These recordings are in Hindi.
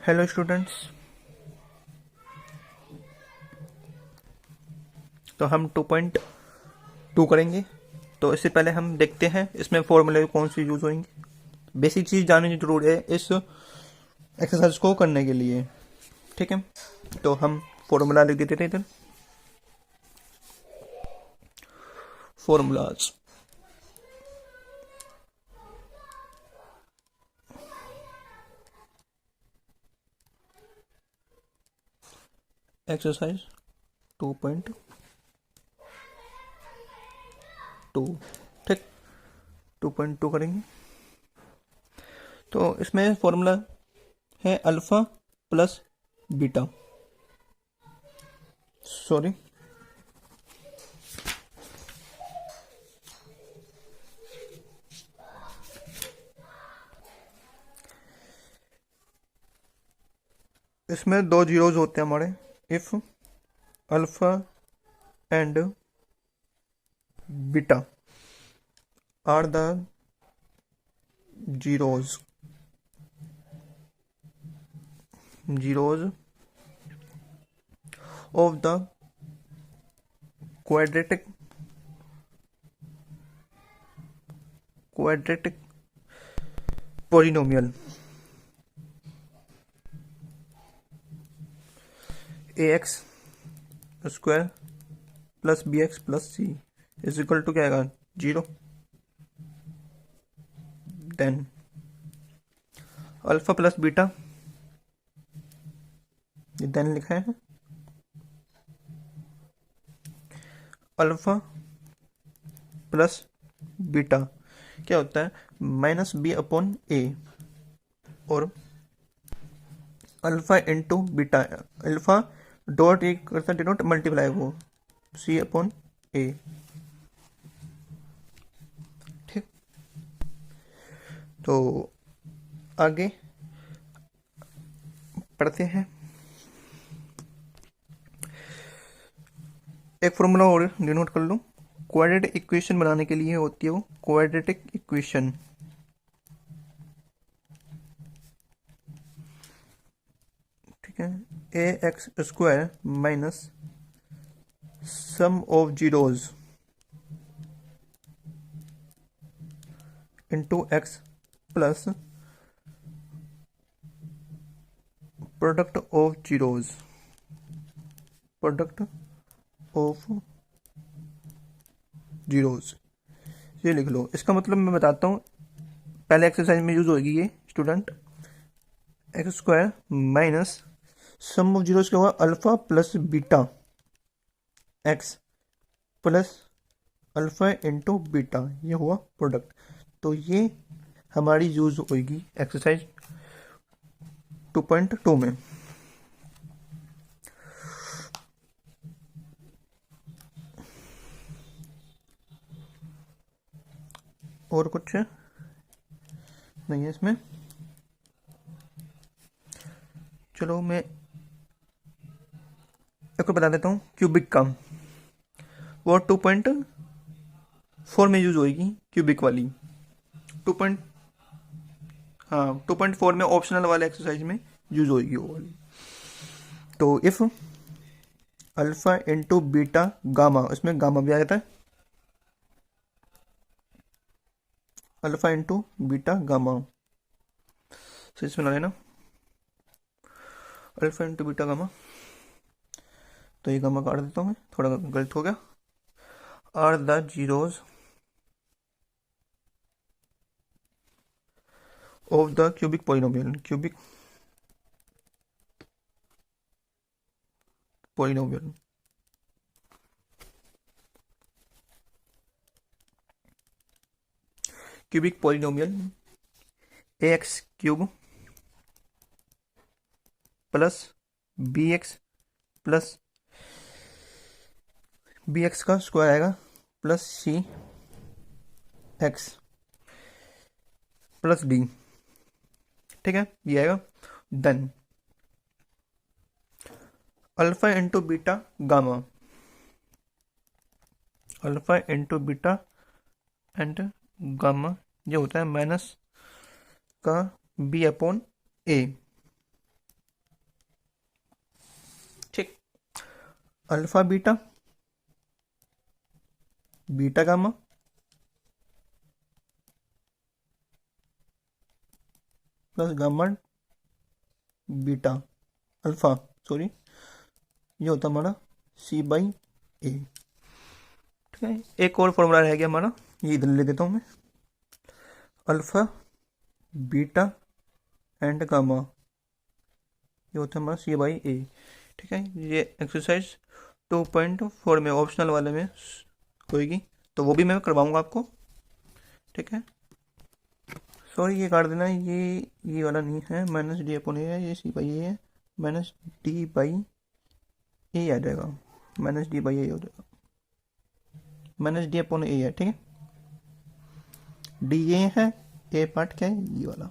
Hello students. तो हम 2.2 करेंगे। तो इससे पहले हम देखते हैं इसमें फॉर्मूले कौन सी यूज होंगे। बेसिक चीज़ जानने की जरूर है इस एक्सरसाइज को करने के लिए। ठीक है, तो हम फॉर्मूला लिख देते थे इधर। Formulas exercise 2.2। ठीक, 2.2 करेंगे। तो इसमें फॉर्मूला है अल्फा प्लस बीटा। सॉरी, इसमें दो जीरोज होते हैं हमारे। If alpha and beta are the zeros of the quadratic polynomial ax square plus b x plus c is equal to क्या आएगा, 0। देन अल्फा प्लस बीटा, ये देन लिखा है। अल्फा प्लस बीटा क्या होता है, माइनस बी अपॉन ए, और alpha into beta, alpha dot A करता डिनोट मल्टीप्लाई वो सी अपॉन ए। ठीक, तो आगे पढ़ते हैं। एक फॉर्मूला और डिनोट कर लो। क्वाड्रेटिक इक्वेशन बनाने के लिए होती है वो क्वाड्रेटिक इक्वेशन। ठीक है, a x square minus sum of zeros into x plus product of zeros, product of zeros. ये लिख लो। इसका मतलब मैं बताता हूँ, पहले एक्सरसाइज में यूज होगी ये student. X square minus sum of zeros क्या हुआ, alpha plus beta x plus alpha into beta, ये हुआ प्रोडक्ट। तो ये हमारी यूज होगी एक्सरसाइज 2.2 में। और कुछ नहीं है इसमें। चलो मैं एक बता देता हूँ क्यूबिक का। वो 2.4 में यूज होगी क्यूबिक वाली। 2.4 में ऑप्शनल वाले एक्सरसाइज में यूज होगी वो वाली। तो if alpha into beta gamma, इसमें गामा भी आ जाता है, अल्फा इंटू बीटा गामा। तो इसमें ला लेना अल्फा इंटू बीटा गामा। तो ये गामा काट देता हूँ मैं, थोड़ा गलत हो गया। Are the zeros of the cubic polynomial, cubic polynomial. Cubic polynomial a x cube plus b x plus b x का स्क्वायर आएगा plus c x plus d. ठीक है, ये आएगा। Then alpha into beta gamma, alpha into beta and gamma, ये होता है माइनस का b upon a. Alpha beta, beta gamma, plus gamma beta alpha, sorry, ये होता हमारा सी बाई ए। ठीक है, एक और फॉर्मूला रह गया हमारा, ये इधर ले देता हूँ मैं, अल्फा बीटा एंड गामा, ये होता है हमारा सी बाई ए। ठीक है, ये एक्सरसाइज 2.4 में ऑप्शनल वाले में होएगी, तो वो भी मैं करवाऊंगा आपको। ठीक है, सॉरी ये काट देना, ये वाला नहीं है, माइनस डी अपॉन ए है, ये सी बाई ए है, माइनस डी बाई ए आ जाएगा, माइनस डी बाई ए हो जाएगा, माइनस डी अपॉन ए है। ठीक है, डी ए है, ए पार्ट क्या है, ये वाला।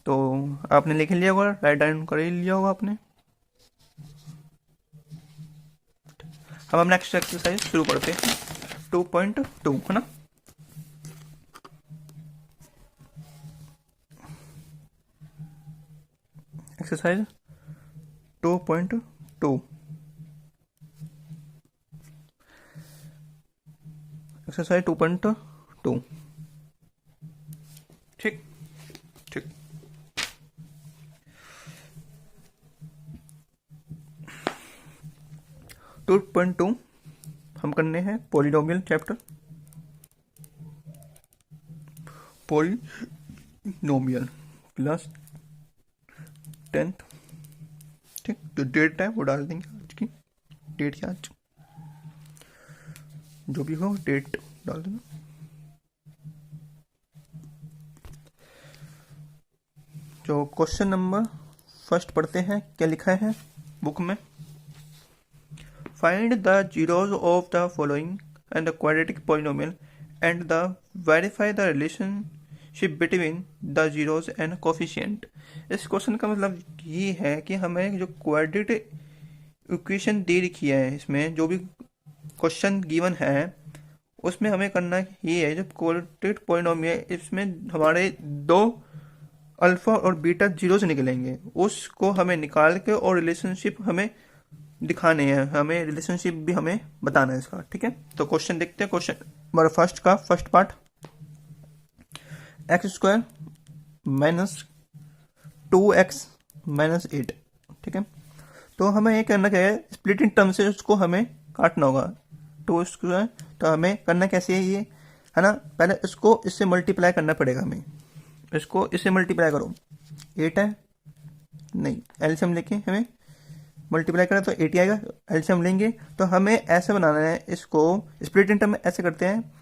तो आपने लिख लिया होगा, राइट डाउन कर ही लिया होगा आपने। अब हम नेक्स्ट एक्सरसाइज शुरू करते हैं, 2.2 है ना। Exercise 2.2, exercise 2.2। ठीक ठीक, 2.2 हम करने हैं polynomial chapter, polynomial class 10th। ठीक, जो डेट है वो डाल देंगे, आज की डेट क्या, आज जो भी हो डेट डाल देना। जो क्वेश्चन नंबर फर्स्ट पढ़ते हैं, क्या लिखा है बुक में, find the zeros of the following and the quadratic polynomial and the verify the relationship between the zeros and coefficient. इस क्वेश्चन का मतलब ये है कि हमें जो क्वाड्रेटिक इक्वेशन दे रखी है, इसमें जो भी क्वेश्चन गिवन है उसमें हमें करना ये है, जो क्वाड्रेटिक पॉलिनोमियल इसमें हमारे दो अल्फा और बीटा जीरोज निकलेंगे, उसको हमें निकाल के और रिलेशनशिप हमें दिखाने हैं, हमें रिलेशनशिप भी हमें बताना है इसका। ठीक है, तो क्वेश्चन देखते हैं। क्वेश्चन हमारा फर्स्ट का first part, x square minus 2x minus 8। ठीक है, तो हमें ये करना क्या है, स्प्लिटिंग टर्म से उसको हमें काटना होगा। 2 स्क्वायर, तो हमें करना कैसे है ये, है ना, पहले इसको इससे मल्टीप्लाई करना पड़ेगा हमें, इसको इससे मल्टीप्लाई करो, 8 है, नहीं एलसीएम लेके हमें मल्टीप्लाई करें तो 80 आएगा, एलसीएम लेंगे तो हमें ऐसे बनाना है इसको, स्प्लिटिंग टर्म में ऐसे करते हैं,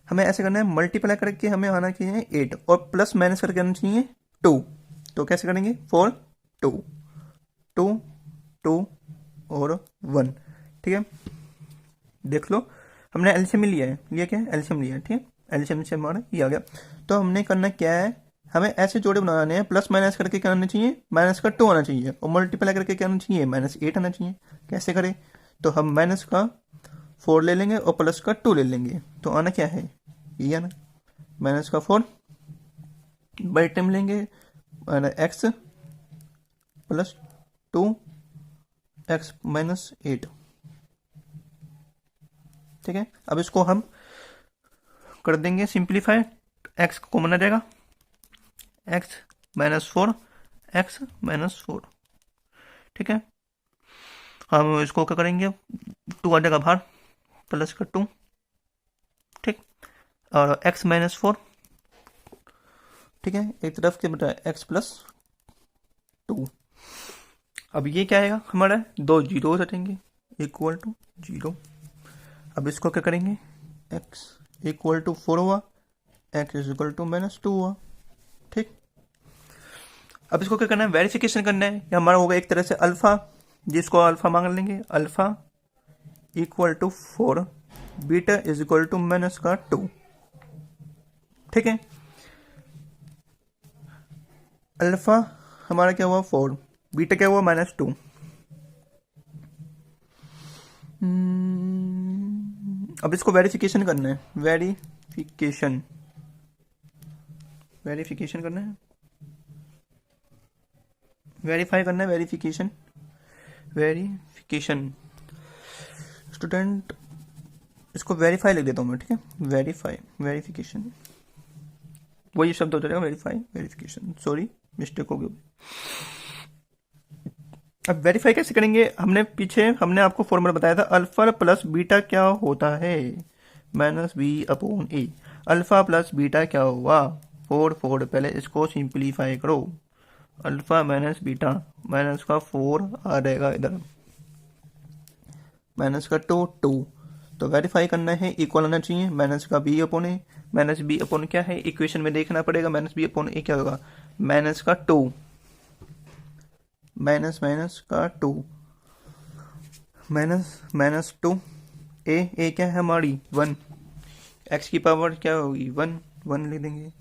हमें ऐसे करना है, मल्टीप्लाई करके हमें आना चाहिए 8 और प्लस माइनस करके आना चाहिए 2। तो कैसे करेंगे, 4 2 2 2 और 1। ठीक है, देख लो हमने एलसीएम लिया है, लिया क्या है, एलसीएम लिया है। ठीक है, एलसीएम से हमारा ये आ गया। तो हमने करना क्या है, हमें ऐसे जोड़े बनाने हैं, प्लस माइनस करके क्या आना चाहिए, माइनस का 2 आना चाहिए, और मल्टीप्लाई करके क्या आना चाहिए, माइनस 8 आना चाहिए। कैसे करें, तो हम माइनस का 4 ले लेंगे और प्लस का 2 ले लेंगे, तो आना क्या है, ये आना, माइनस का 4 बाई टर्म लेंगे, एक्स प्लस 2 एक्स माइनस 8। ठीक है, अब इसको हम कर देंगे सिंप्लीफाई, एक्स कॉमन आ जाएगा, एक्स माइनस 4 एक्स माइनस 4। ठीक है, हम इसको क्या करेंगे, 2 आ जाएगा बाहर, प्लस का 2। ठीक, और एक्स माइनस 4। ठीक है, एक तरफ के बटा एक्स प्लस 2। अब ये क्या आएगा हमारा, 2 जीरो हटेंगे, इक्वल टू 0। अब इसको क्या करेंगे, x इक्वल टू 4 हुआ, x is equal to minus 2 हुआ। ठीक, अब इसको क्या करना है, वेरिफिकेशन करना है। ये हमारा होगा एक तरह से अल्फा, जिसको अल्फा मांग लेंगे, alpha equal to 4, beta is equal to minus का 2। ठीक है, अल्फा हमारा क्या हुआ 4, बीटा क्या हुआ माइनस 2। अब इसको वेरिफिकेशन करना है, वेरिफिकेशन करना है। वेरीफाई करना है, वेरिफिकेशन, वेरिफिकेशन स्टूडेंट, इसको वेरीफाई लिख देता हूँ मैं, ठीक है, वेरीफाई, वेरिफिकेशन, वही शब्द हो जाएगा, वेरीफाई, वेरिफिकेशन, सॉरी मिस्टेक हो गई। अब वेरीफाई कैसे करेंगे, हमने आपको फॉर्मूला बताया था, अल्फा प्लस बीटा क्या होता है, minus b upon a. Alpha plus beta क्या हुआ, 4, पहले इसको सिंप्लीफाई करो, अल्फा माइनस बीटा, माइनस का 4 आ जाएगा इधर, माइनस का 2, तो वेरीफाई करना है, इक्वल आना चाहिए, माइनस का बी अपॉन ए, माइनस बी अपॉन क्या है, इक्वेशन में देखना पड़ेगा, माइनस बी अपॉन ए क्या होगा, माइनस का 2, माइनस माइनस का 2, माइनस 2, ए क्या है हमारी 1, एक्स की पावर क्या होगी 1 लिख देंगे,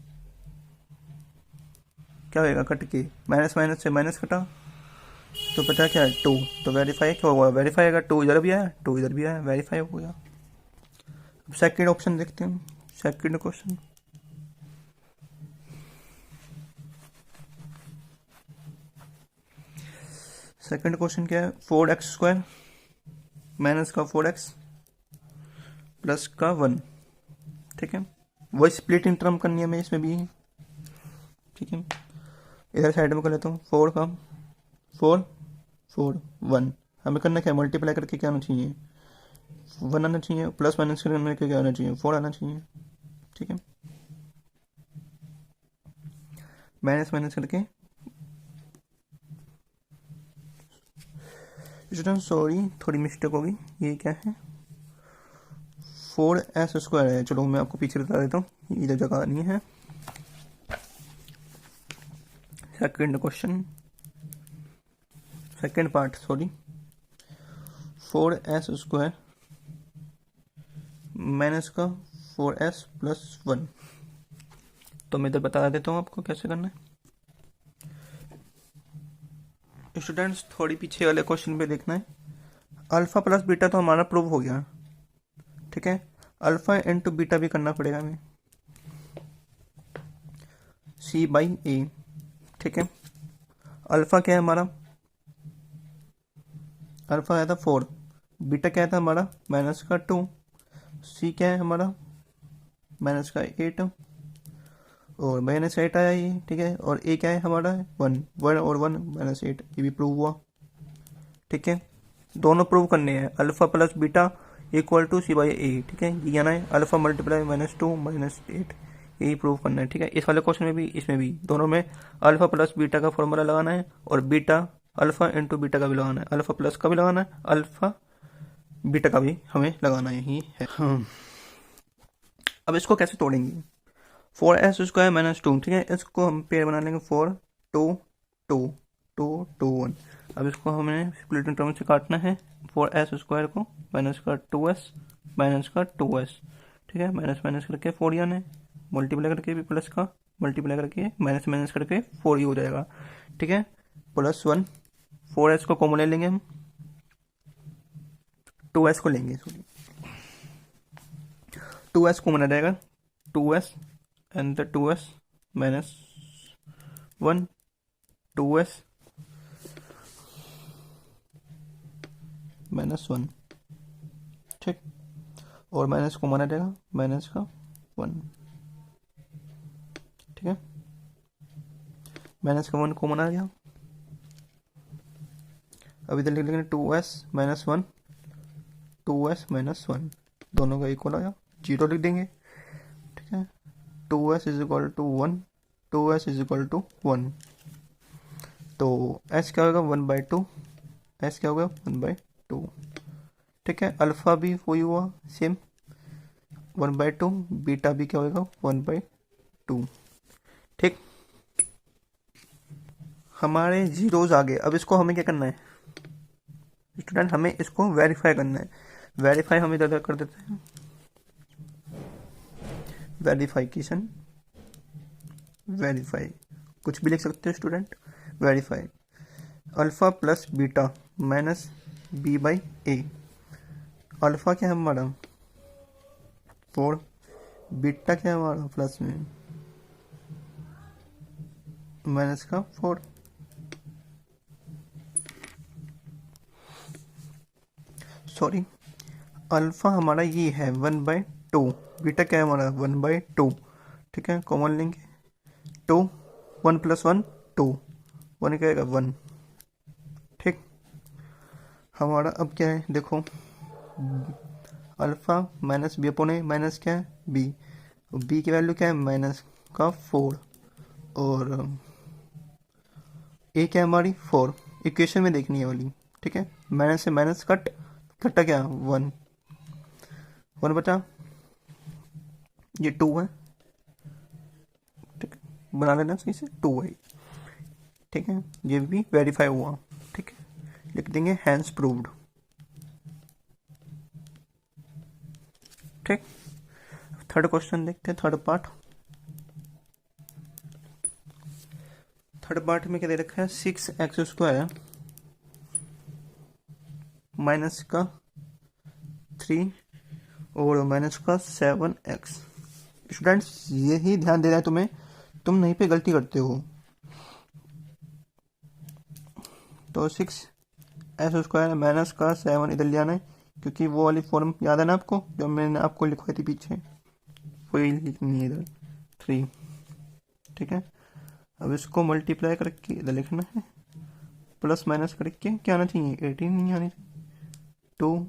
क्या होएगा कट के, माइनस माइनस से माइनस कटा तो बचा क्या है 2, तो वेरीफाई क्या हुआ, वेरीफाई अगर 2 इधर भी आया 2 इधर भी आया, वेरीफाई हो गया। अब सेकंड ऑप्शन देखते हैं, सेकंड क्वेश्चन, सेकंड क्वेश्चन क्या है, 4x² माइनस का 4x प्लस का 1, ठीक है, वही स्प्लिट इन टर्म करनी है हमें इसमें भी, ठीक है, इधर साइड में कर लेता हूँ, 4 का 4 1, हमें करना क्या है, मल्टीप्लाई करके क्या आना चाहिए 1 आना चाहिए, प्लस माइनस करने के क्या आना चाहिए 4 आना चाहिए, ठीक है, माइनस माइनस करके, स्टूडेंट सॉरी थोड़ी मिस्टेक होगी, ये क्या है 4s² है, चलो मैं आपको पीछे बता देता हूँ, इधर जगह नहीं है। Second question, second part sorry, 4s² minus का 4s प्लस 1, तो मैं इधर बता देता हूँ आपको कैसे करना है। स्टूडेंट्स थोड़ी पीछे वाले क्वेश्चन पे देखना है, अल्फा प्लस बीटा तो हमारा प्रूव हो गया, ठीक है, अल्फा इंटू बीटा भी करना पड़ेगा हमें, C/A, ठीक है, अल्फा क्या है हमारा, अल्फा आया था 4, बीटा क्या था हमारा माइनस का 2, सी क्या है हमारा माइनस का 8 और माइनस 8 आया ये, ठीक है, और ए क्या है हमारा 1 और 1 -8, ये भी प्रूव हुआ, ठीक है, दोनों प्रूव करने हैं, alpha plus beta equal to C/A, ठीक है, ये आना है, अल्फा मल्टीप्लाई -2 -8, यही प्रूव करना है, ठीक है, इस वाले क्वेश्चन में भी इसमें भी दोनों में अल्फा प्लस बीटा का फॉर्मूला लगाना है, और बीटा अल्फा इंटू बीटा का भी लगाना है, अल्फा प्लस का भी लगाना है, अल्फा बीटा का भी हमें लगाना ही है। हाँ। अब इसको कैसे तोड़ेंगे, 4s² -2, ठीक है, इसको हम पेयर बना लेंगे 4 2 2 2 2 1, अब इसको हमें स्प्लिट इन टर्म से काटना है, 4s² को माइनस का 2s माइनस का 2s, ठीक है, माइनस माइनस करके 4 यानी है, मल्टीप्लाई करके भी प्लस का मल्टीप्लाई करके माइनस माइनस करके 4 ही हो जाएगा, ठीक है, प्लस 1, 4s को कॉमन ले लेंगे हम, 2s को लेंगे, सॉरी 2s कॉमन आ जाएगा, 2s and the 2s minus 1 2s -1, ठीक, और माइनस को माना जाएगा माइनस का 1, ठीक है, माइनस का 1 कॉमन आ गया, अब इधर लिख लेंगे 2s -1 2s -1, दोनों का इक्वल आया, 0 लिख देंगे, ठीक है, 2s is equal to 1 2s is equal to 1, तो s क्या होगा 1/2, s क्या होगा 1/2, ठीक है, अल्फा भी वही हुआ सेम 1/2, बीटा भी क्या होगा 1/2, ठीक, हमारे जीरोज आ गए, अब इसको हमें क्या करना है स्टूडेंट, हमें इसको वेरीफाई करना है, वेरीफाई हम इधर कर देते हैं, वेरीफाइकेशन, वेरीफाई कुछ भी लिख सकते हो student, verify alpha plus beta minus B/A, alpha क्या है हमारा 4, बीटा क्या है हमारा प्लस में माइनस का 4, सॉरी, अल्फ़ा हमारा ये है 1/2, बीटा क्या है हमारा 1/2, ठीक है, कॉमन लेंगे 2, 1 + 1 2, 1 क्या आएगा 1, ठीक। हमारा अब क्या है देखो, अल्फ़ा माइनस बी अपॉन ए, माइनस क्या है बी, बी की वैल्यू क्या है -4, और ए क्या है हमारी 4, इक्वेशन में देखनी है वाली, ठीक है। माइनस से माइनस कट, कटा क्या 1, 1 बचा, ये 2 है, ठीक है, बना लेना सही से, 2 है, ठीक है, ये भी वेरीफाई हुआ, ठीक है, लिख देंगे हैंस प्रूव्ड, ठीक। थर्ड क्वेश्चन देखते हैं, थर्ड पार्ट में क्या दे रखा है 6x² माइनस का 3 और माइनस का 7x। स्टूडेंट्स यही ध्यान देना है तुम्हें, तुम नहीं पे गलती करते हो। तो 6x² माइनस का 7 इधर ले आना है, क्योंकि वो वाली फॉर्म याद है ना आपको, जो मैंने आपको लिखवाई थी पीछे, वही लिखनी है इधर 3, ठीक है। अब इसको मल्टीप्लाई करके इधर लिखना है, प्लस माइनस करके क्या आना चाहिए 18 नहीं आनी चाहिए, 2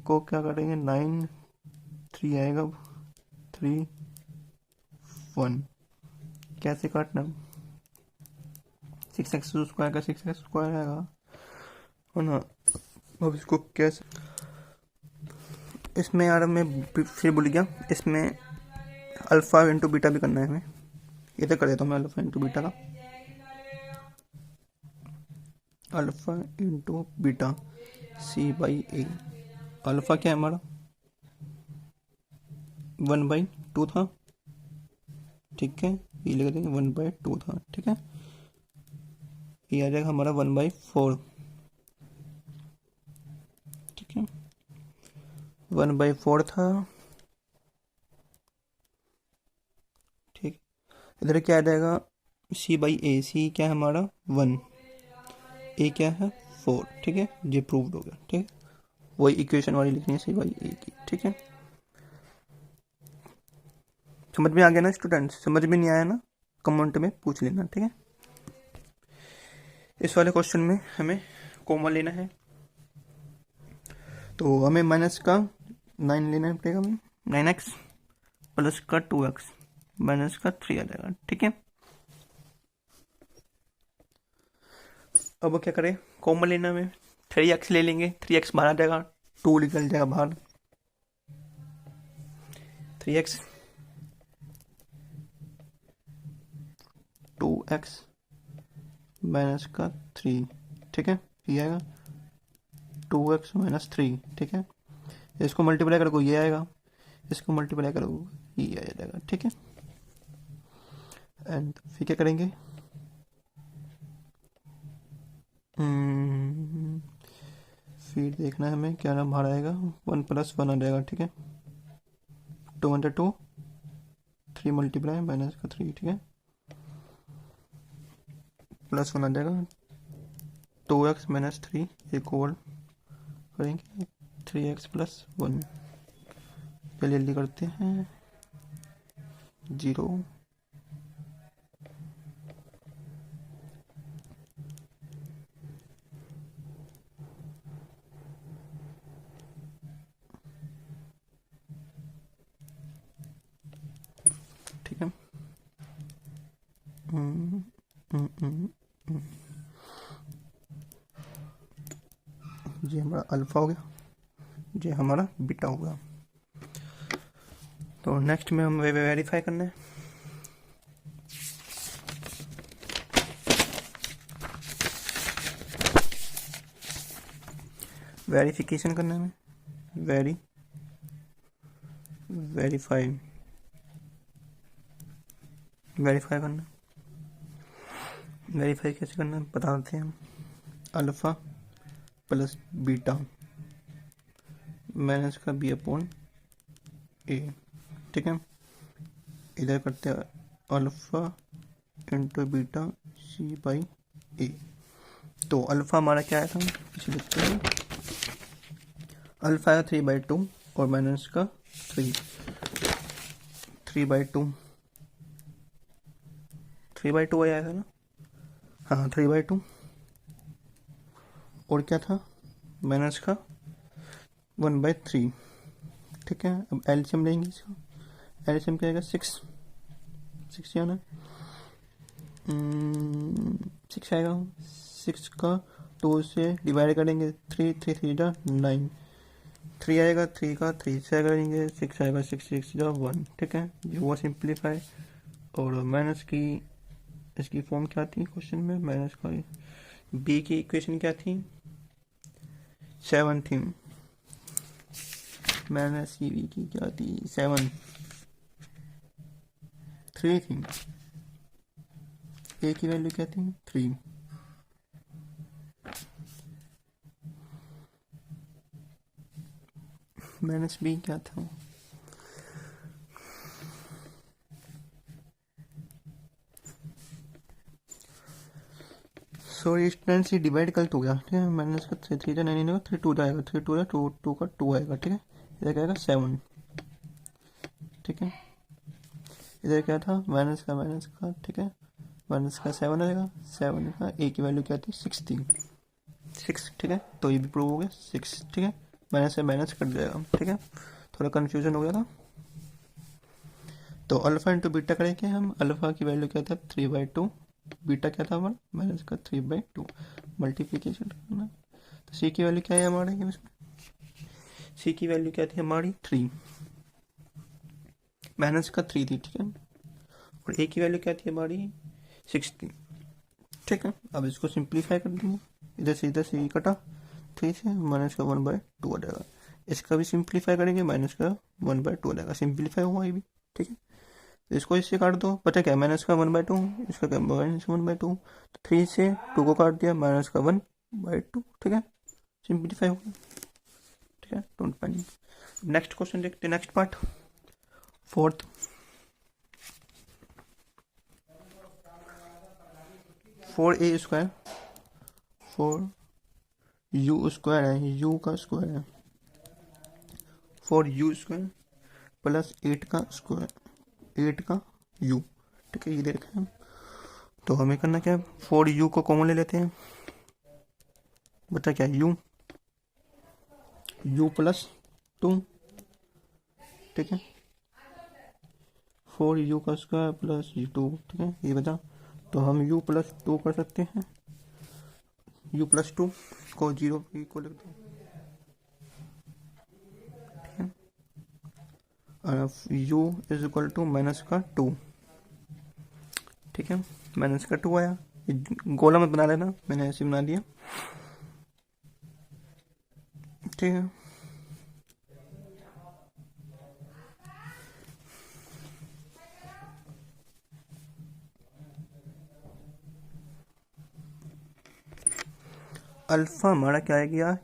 को क्या करेंगे 9, 3 आएगा 3 1, कैसे काटना 6x² का 6x² आएगा है ना। अब इसको कैसे, इसमें यार मैं फिर भूल गया, इसमें अल्फ़ा इंटू बीटा भी करना है हमें, ये तो कर देता हूँ मैं, अल्फ़ा इंटू बीटा का, alpha into beta c/a, alpha क्या है हमारा 1/2 था, ठीक है, ये लिख देंगे 1/2 था, ठीक है, ये आ जाएगा हमारा 1/4, ठीक है, 1/4 था, ठीक। इधर क्या आ जाएगा c/a, c क्या है हमारा 1, a क्या है 4, ठीक है, ये प्रूव्ड हो गया, ठीक है, वही इक्वेशन वाली लिखनी है c/a की, ठीक है। समझ में आ गया ना स्टूडेंट्स, समझ में नहीं आया ना कमेंट में पूछ लेना, ठीक है। इस वाले क्वेश्चन में हमें कॉमन लेना है, तो हमें माइनस का 9 लेना पड़ेगा, हमें 9x प्लस का 2x माइनस का 3 आ जाएगा, ठीक है। अब क्या करें, कॉमन लेना में 3x ले लेंगे, 3x बाहर आ जाएगा, 2 निकल जाएगा बाहर, 3x 2x माइनस का 3, ठीक है, ये आएगा 2x माइनस 3, ठीक है। इसको मल्टीप्लाई करो ये आएगा, इसको मल्टीप्लाई करो ये आ जाएगा, ठीक है। एंड फिर क्या करेंगे, फिर देखना है हमें क्या नाम बाहर आएगा, 1 + 1 आ जाएगा, ठीक है, 2 × 2 3 मल्टीप्लाई माइनस का 3, ठीक है, प्लस 1 आ जाएगा, 2x माइनस 3 एक और करेंगे 3x + 1, जल्दी जल्दी करते हैं 0, ठीक है। ये हमारा अल्फा हो गया, ये हमारा बीटा हो गया। तो नेक्स्ट में हम वेरीफाई करना है, वेरिफिकेशन करना है हमें, वेरीफाई करना, वेरीफाई कैसे करना है बता देते हैं हम, अल्फ़ा प्लस बीटा माइनस का b अपॉन a, ठीक है, इधर करते हैं अल्फ़ा इंटू बीटा c/a। तो अल्फ़ा हमारा क्या आया था, इसे लिखते हैं अल्फा आया 3/2 और माइनस का 3/2 3/2 आया था ना, हाँ 3/2 और क्या था माइनस का 1/3। ठीक है, अब एलसीएम लेंगे इसका, एलसीएम क्या आएगा 6 आना 6 आएगा। 6 का 2 से डिवाइड करेंगे 3 3 9 3 आएगा, 3 का 3 से करेंगे 6 आएगा, 6 6 1। ठीक है, ये हुआ सिंप्लीफाई। और माइनस की इसकी फॉर्म क्या थी क्वेश्चन में, माइनस का बी की इक्वेशन क्या थी 7 थी, माइनस की बी की क्या थी 7 3 थी, ए की वैल्यू क्या थी 3। माइनस बी क्या था सॉरी स्टूडेंट से डिवाइड कल हो गया। ठीक है, माइनस का 3 3 9 होगा, 3 2 आएगा, 3 2 2 2 का 2 आएगा। ठीक है, इधर क्या आएगा 7। ठीक है, इधर क्या था माइनस का ठीक है, माइनस का 7 आएगा, 7 का ए की वैल्यू क्या थी 6 थी 6। ठीक है, तो ये भी प्रूव हो गया 6। ठीक है, माइनस से माइनस कट जाएगा। ठीक है, थोड़ा कन्फ्यूजन हो गया था। तो अल्फा इंटू बीटा करेंगे हम, अल्फा की वैल्यू क्या था 3/2, बीटा क्या था हमारा माइनस का 3/2, मल्टीप्लीकेशन करना। तो सी की वैल्यू क्या है हमारे, सी की वैल्यू क्या थी हमारी 3, माइनस का 3 थी। ठीक है, और ए की वैल्यू क्या थी हमारी 6 थी। ठीक है, अब इसको सिंप्लीफाई कर देंगे, इधर से ई कटा 3 से, माइनस का 1/2 आ जाएगा। इसका भी सिंप्लीफाई करेंगे, माइनस का 1/2 आ जाएगा, सिंप्लीफाई हुआ ये भी। ठीक है, तो इसको इससे काट दो, पता क्या माइनस का 1/2, इसका क्या माइनस 1/2, तो 3 से 2 को काट दिया, माइनस का 1/2। ठीक है, सिंप्लीफाई हो गया। ठीक है, डोंट पैनिक। नेक्स्ट क्वेश्चन देखते हैं, next part 4th। 4a², 4u² है, u का स्क्वायर है, 4u² प्लस 8 का स्क्वायर, 8 का u। ठीक है, ये दे रखा है। तो हमें करना क्या है, 4u को कॉमन ले लेते हैं, बता क्या u प्लस 2। ठीक है, 4u का स्क्वायर प्लस 2। ठीक है, ये बता, तो हम u प्लस 2 कर सकते हैं, u प्लस 2 को 0 को लिख दो। ठीक है, u is equal to minus का 2। ठीक है, माइनस का 2 आया, गोला मत बना लेना, मैंने ऐसे बना दिया। ठीक है, अल्फा हमारा क्या आ गया,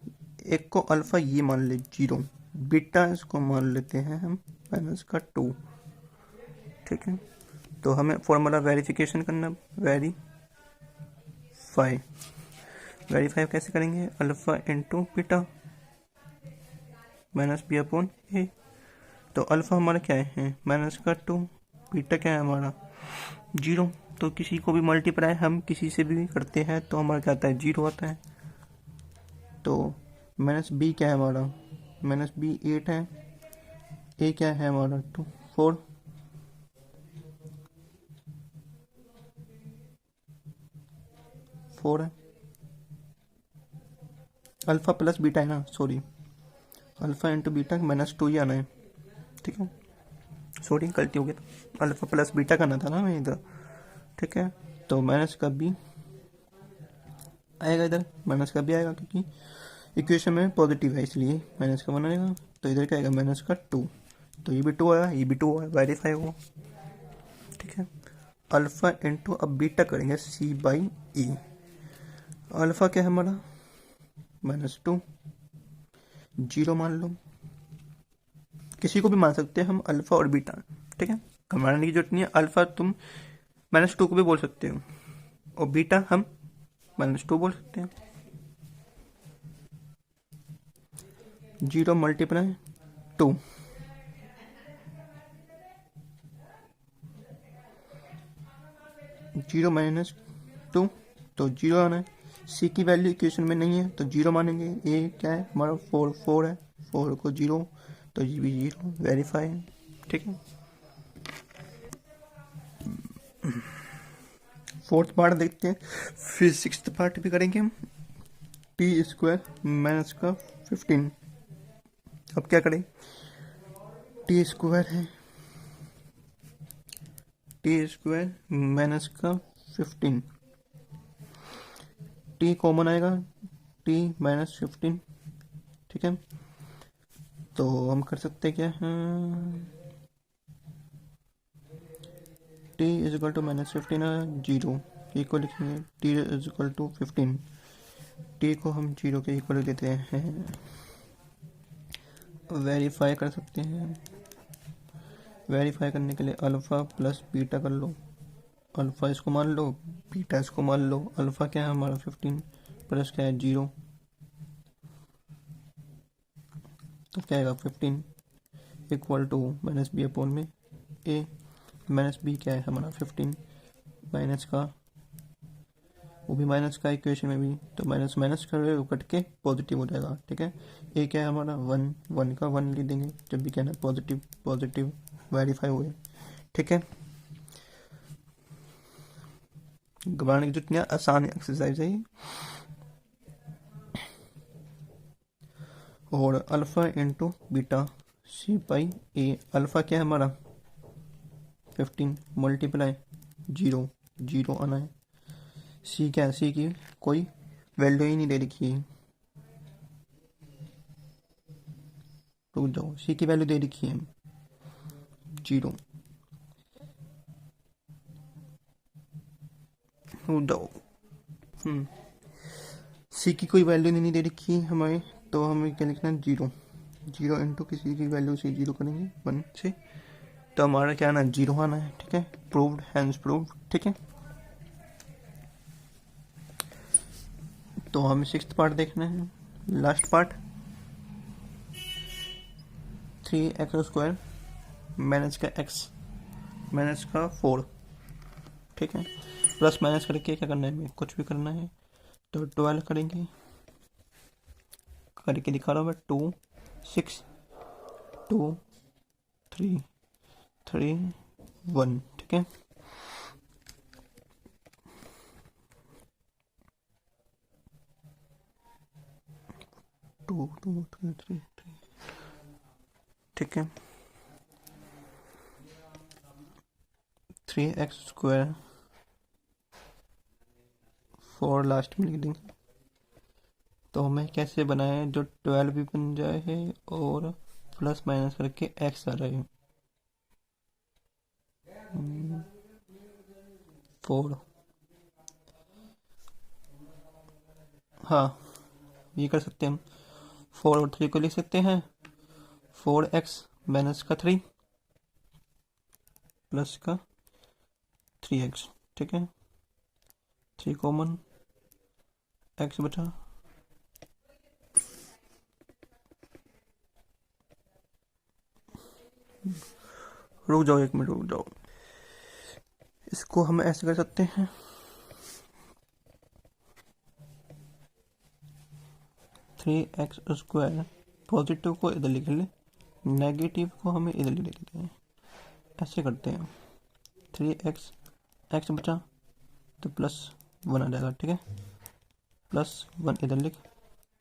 एक को अल्फा ये मान ले 0, बीटा इसको मान लेते हैं हम माइनस का 2। ठीक है, तो हमें फॉर्मूला वेरिफिकेशन करना, वेरीफाई कैसे करेंगे, alpha into beta minus b upon a. तो अल्फा हमारा क्या है माइनस का 2, बीटा क्या है हमारा 0। तो किसी को भी मल्टीप्लाई हम किसी से भी करते हैं तो हमारा क्या आता है 0 आता है। तो माइनस बी क्या है हमारा, माइनस बी 8 है, ए क्या है हमारा 2 4। है अल्फा प्लस बीटा है ना, sorry alpha into beta minus 2 ही आना है। ठीक है, सॉरी गलती हो गई, तो अल्फा प्लस बीटा करना था ना मैं इधर। ठीक है, तो माइनस का बी आएगा, इधर माइनस का बी आएगा क्योंकि इक्वेशन में पॉजिटिव है इसलिए माइनस का 1 आएगा। तो इधर क्या आएगा माइनस का 2, तो ये भी 2 आया, ये भी 2 आया, वेरीफाई हुआ। ठीक है, अल्फा इंटू अब बीटा करेंगे C/E। अल्फा क्या है हमारा -2, 0 मान लो, किसी को भी मान सकते हैं हम अल्फा और बीटा। ठीक है, घबराने की जरूरत नहीं है, अल्फा तुम -2 को भी बोल सकते हो और बीटा हम -2 बोल सकते हैं। Zero multiply two, zero minus two, तो जीरो आना है। सी की वैल्यू इक्वेशन में नहीं है तो जीरो मानेंगे। ए क्या है हमारा, फोर है, फोर को जीरो, तो ये भी जीरो, वेरीफाई। ठीक है, फोर्थ पार्ट देखते हैं, फिर सिक्स्थ पार्ट भी करेंगे हम। टी स्क्वायर माइनस का 15। अब क्या करें, टी स्क्वायर है, टी स्क्वायर माइनस का 15, टी कॉमन आएगा, टी माइनस 15। ठीक है, तो हम कर सकते हैं क्या, t is equal to minus 15 है, जीरो टी को लिखेंगे t is equal to 15, t को हम जीरो के इक्वल देते हैं। वेरीफाई कर सकते हैं, वेरीफाई करने के लिए अल्फ़ा प्लस बीटा कर लो, अल्फ़ा इसको मान लो, बीटा इसको मान लो। अल्फ़ा क्या है हमारा 15 प्लस क्या है जीरो, तो क्या आएगा 15 equal to minus b upon में ए, माइनस बी क्या है हमारा 15, माइनस का, वो भी माइनस का इक्वेशन में भी, तो माइनस माइनस कर कट के पॉजिटिव हो जाएगा। ठीक है, ए क्या है हमारा 1, 1 का 1 लिख देंगे जब भी क्या है पॉजिटिव पॉजिटिव, वेरीफाई हुए। ठीक है, घबराने की जितनी आसान एक्सरसाइज है ये। और अल्फ़ा इंटू बीटा सी पाई ए, अल्फ़ा क्या है हमारा 15 मल्टीप्लाई जीरो, जीरो आना है। सी क्या है, सी की कोई वैल्यू ही नहीं दे रखी है, रुक जाओ, सी की वैल्यू दे रखी है जीरो, रुक जाओ, सी की कोई वैल्यू नहीं दे रखी हमारे, तो हमें क्या लिखना है जीरो, जीरो इंटू किसी की वैल्यू से जीरो करेंगे 1 से, तो हमारा क्या आना है जीरो आना है। ठीक है, प्रूव्ड, हैंस प्रूव्ड। ठीक है, तो हमें सिक्स्थ पार्ट देखना है, last part, 3x square minus का x माइनस का 4। ठीक है, प्लस माइनस करके क्या करना है हमें, कुछ भी करना है, तो 12 करेंगे, करके दिखा रहा हूँ मैं, 2 6 2 3 3 1। ठीक है, two two three three three. ठीक है, 3x स्क्वायर 4 लास्ट में लिख देंगे, तो हमें कैसे बनाए जो 12 भी बन जाए है और प्लस माइनस करके x आ रहे 4। हाँ, ये कर सकते हैं हम, 4 और 3 को लिख सकते हैं, 4x माइनस का 3 प्लस का 3x। ठीक है, 3 कॉमन, x बचा, रुक जाओ एक मिनट, रुक जाओ, इसको हम ऐसे कर सकते हैं, 3x स्क्वायर, पॉजिटिव को इधर लिख ले, नेगेटिव को हमें इधर लिख देते हैं, ऐसे करते हैं, 3x, x बचा तो प्लस 1 आ जाएगा। ठीक है, प्लस 1 इधर लिख,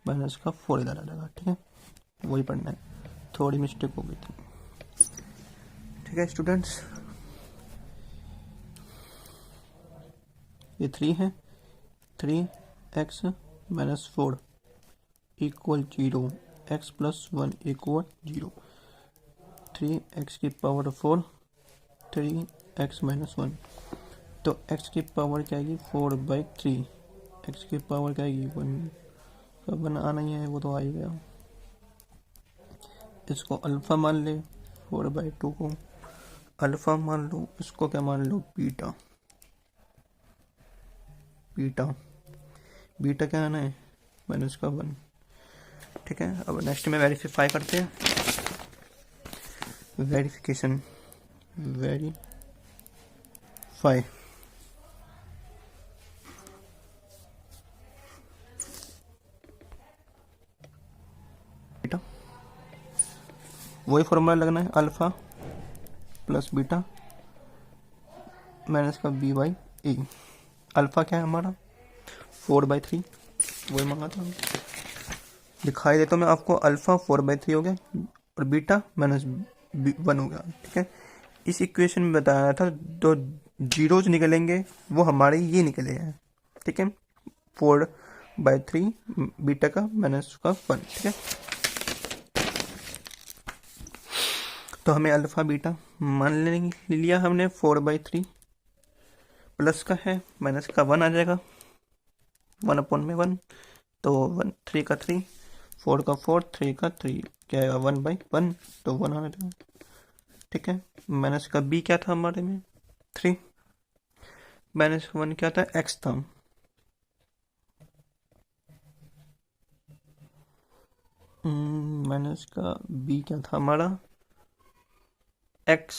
माइनस का 4 इधर आ जाएगा। ठीक है, वही पढ़ना है, थोड़ी मिस्टेक हो गई थी। ठीक है स्टूडेंट्स, ये 3 है, 3x minus 4 equal 0, x plus 1 equal 0, 3x की पावर 4, 3x माइनस 1, तो x की पावर क्या आएगी 4/3, x की पावर क्या आएगी 1, तो 1 आना ही है, वो तो आ ही गया। इसको अल्फ़ा मान ले, 4/2 को अल्फ़ा मान लो, इसको क्या मान लो बीटा, बीटा, बीटा क्या आना है माइनस का 1, ठीक है। अब नेक्स्ट में वेरीफाई करते हैं, वेरिफिकेशन, वेरीफाई। वही फॉर्मूला लगना है, अल्फा प्लस बीटा माइनस का बी बाई ए। अल्फा क्या है हमारा 4/3, वही मंगा था, दिखाई देता हूँ मैं आपको। अल्फा 4/3 हो गया और बीटा माइनस 1 हो गया, ठीक है। इस इक्वेशन में बताया था दो जीरोज निकलेंगे, वो हमारे ये निकले हैं, ठीक है। 4/3 बीटा का माइनस का 1, ठीक है। तो हमें अल्फा बीटा मान लिया हमने, 4/3 प्लस का है माइनस का 1 आ जाएगा, 1/1, तो 1 3 का 3, 4 का 4, 3 का 3, क्या आएगा 1/1, तो 1 आ जाएगा, ठीक है। माइनस का बी क्या था हमारे में 3, माइनस का 1 क्या था एक्स था, माइनस का बी क्या था हमारा एक्स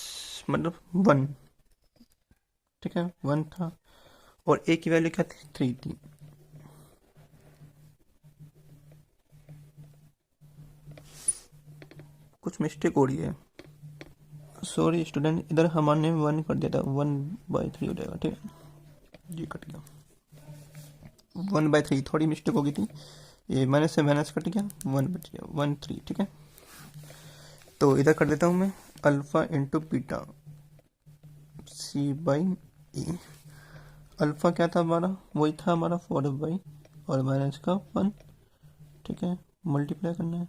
मतलब 1, ठीक है 1 था, और ए की वैल्यू क्या थी 3 थी। कुछ मिस्टेक हो रही है, सॉरी स्टूडेंट, इधर हमारे 1 कर दिया था, 1/3 हो जाएगा, ठीक है, ये कट गया 1/3, थोड़ी मिस्टेक हो गई थी, ये माइनस से माइनस कट गया, 1 बच गया 1/3, ठीक है। तो इधर कर देता हूँ मैं alpha into beta C/E। Alpha क्या था हमारा, वही था हमारा 4 और माइनस का 1, ठीक है, मल्टीप्लाई करना है,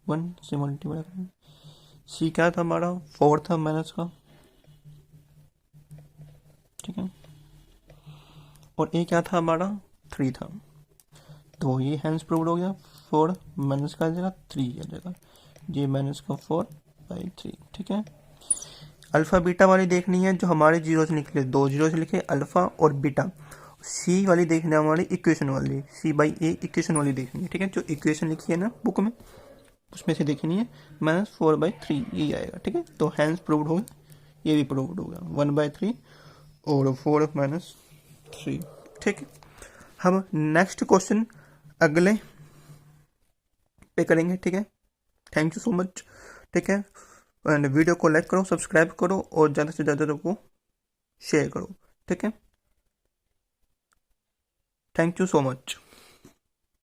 1 से मल्टीप्लाई करना है। सी क्या था हमारा 4 था माइनस का, ठीक है, और ए क्या था हमारा 3 था, तो ये हैंस प्रूव्ड हो गया। 4 माइनस का आ जाएगा 3 आ जाएगा, ये माइनस का 4/3, ठीक है। अल्फा बीटा वाली देखनी है जो हमारे जीरो से निकले, 2 जीरो से लिखे अल्फा और बीटा। सी वाली देखनी है हमारी इक्वेशन वाली, C/A इक्वेशन वाली देखनी है, ठीक है। जो इक्वेशन लिखी है ना बुक में उसमें से देखनी है, -4/3 यही आएगा, ठीक है। तो हैंस प्रूव्ड हो गया, ये भी प्रूव्ड हो गया 1/3 और 4 -3, ठीक है। हम नेक्स्ट क्वेश्चन अगले पे करेंगे, ठीक है। थैंक यू सो मच, ठीक है। एंड वीडियो को लाइक करो, सब्सक्राइब करो और ज़्यादा से ज़्यादा को शेयर करो, ठीक है। Thank you so much.